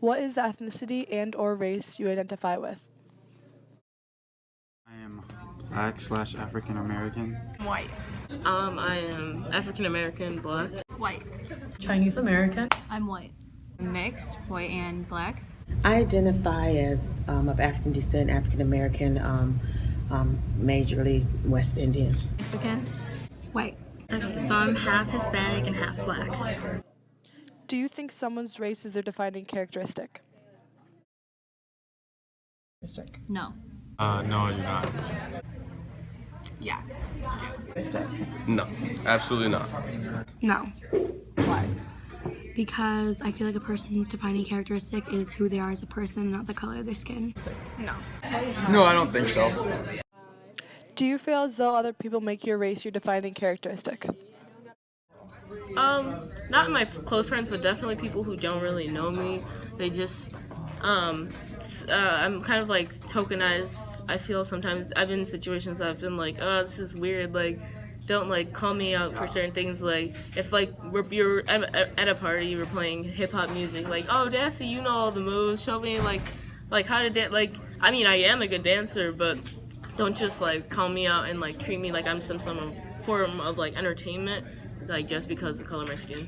What is the ethnicity and or race you identify with? I am Black/African American. White. I am African American, Black. White. Chinese American. I'm white. Mixed, white and black. I identify as of African descent, African American, majorly West Indian. Mexican. White. Okay, so I'm half Hispanic and half black. Do you think someone's race is their defining characteristic? No. No, I do not. Yes. No, absolutely not. No. Why? Because I feel like a person's defining characteristic is who they are as a person, not the color of their skin. No. No, I don't think so. Do you feel as though other people make your race your defining characteristic? Not my close friends, but definitely people who don't really know me. They just, I'm kind of like tokenized. I feel sometimes I've been in situations that I've been like, oh, this is weird. Like, don't like call me out for certain things. Like, if like you're at a party, we're playing hip hop music. Like, oh, Dassy, you know all the moves. Show me like how to dance. Like, I mean, I am a good dancer, but don't just like call me out and like treat me like I'm some form of like entertainment. Like just because of the color of my skin.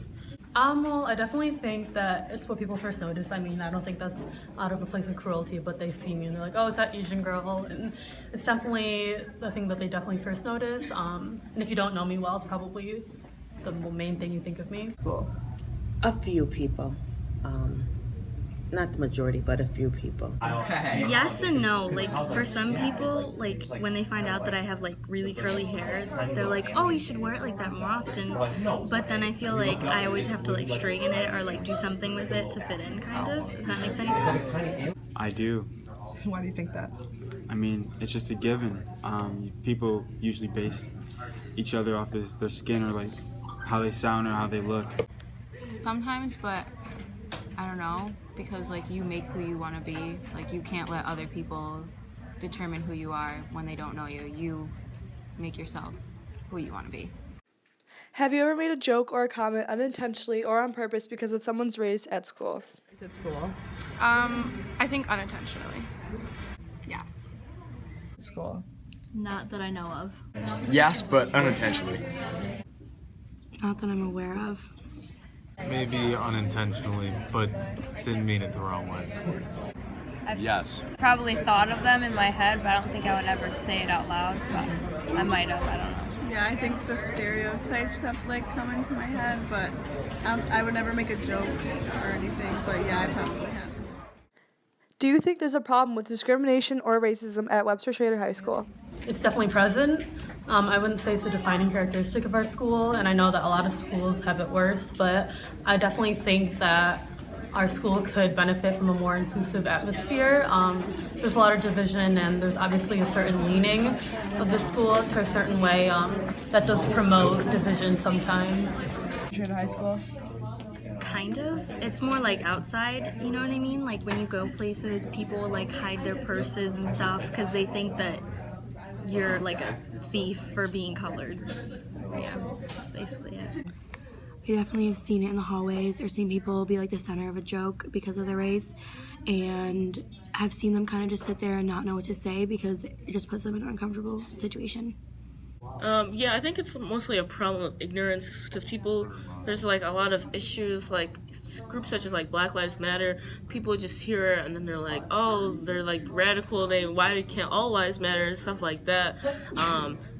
Well, I definitely think that it's what people first notice. I mean, I don't think that's out of a place of cruelty, but they see me and they're like, oh, it's that Asian girl. And it's definitely the thing that they definitely first notice. And if you don't know me well, it's probably the main thing you think of me. A few people. Not the majority, but a few people. Yes and no. Like for some people, like when they find out that I have like really curly hair, they're like, "Oh, you should wear it like that more often." But then I feel like I always have to like straighten it or like do something with it to fit in, kind of. If that makes any sense. I do. Why do you think that? I mean, it's just a given. People usually base each other off their skin or like how they sound or how they look. Sometimes, but I don't know, because like you make who you want to be. Like you can't let other people determine who you are when they don't know you. You make yourself who you want to be. Have you ever made a joke or a comment unintentionally or on purpose because of someone's race at school? At school. I think unintentionally. Yes. School. Not that I know of. Yes, but unintentionally. Not that I'm aware of. Maybe unintentionally, but didn't mean it the wrong way. Yes. Probably thought of them in my head, but I don't think I would ever say it out loud, but I might have, I don't know. Yeah, I think the stereotypes have like come into my head, but I would never make a joke or anything, but yeah, I probably have. Do you think there's a problem with discrimination or racism at Webster Schrader High School? It's definitely present. I wouldn't say it's a defining characteristic of our school, and I know that a lot of schools have it worse, but I definitely think that our school could benefit from a more inclusive atmosphere. There's a lot of division, and there's obviously a certain leaning of the school to a certain way that does promote division sometimes. Schrader High School? Kind of. It's more like outside, you know what I mean? Like when you go places, people like hide their purses and stuff because they think that you're like a thief for being colored. Yeah, that's basically it. We definitely have seen it in the hallways or seen people be like the center of a joke because of their race, and I've seen them kind of just sit there and not know what to say because it just puts them in an uncomfortable situation. Yeah, I think it's mostly a problem of ignorance because there's like a lot of issues, like groups such as like Black Lives Matter, people just hear it and then they're like, oh, they're like radical, why can't all lives matter and stuff like that.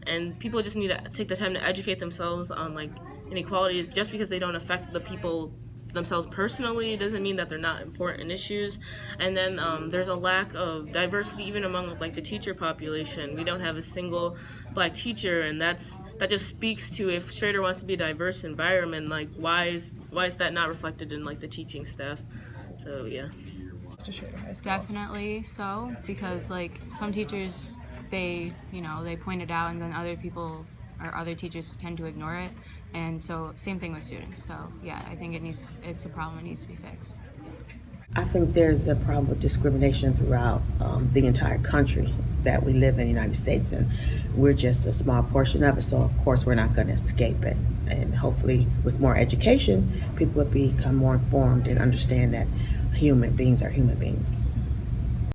And people just need to take the time to educate themselves on like inequalities. Just because they don't affect the people themselves personally doesn't mean that they're not important issues. And then there's a lack of diversity even among like the teacher population. We don't have a single Black teacher, and that just speaks to if Schrader wants to be a diverse environment, like why is that not reflected in like the teaching staff? So yeah. Definitely so, because like some teachers, they point it out, and then other people or other teachers tend to ignore it, and so same thing with students. So yeah, I think it's a problem that needs to be fixed. I think there's a problem with discrimination throughout the entire country that we live in the United States, and we're just a small portion of it, so of course we're not going to escape it. And hopefully with more education, people will become more informed and understand that human beings are human beings.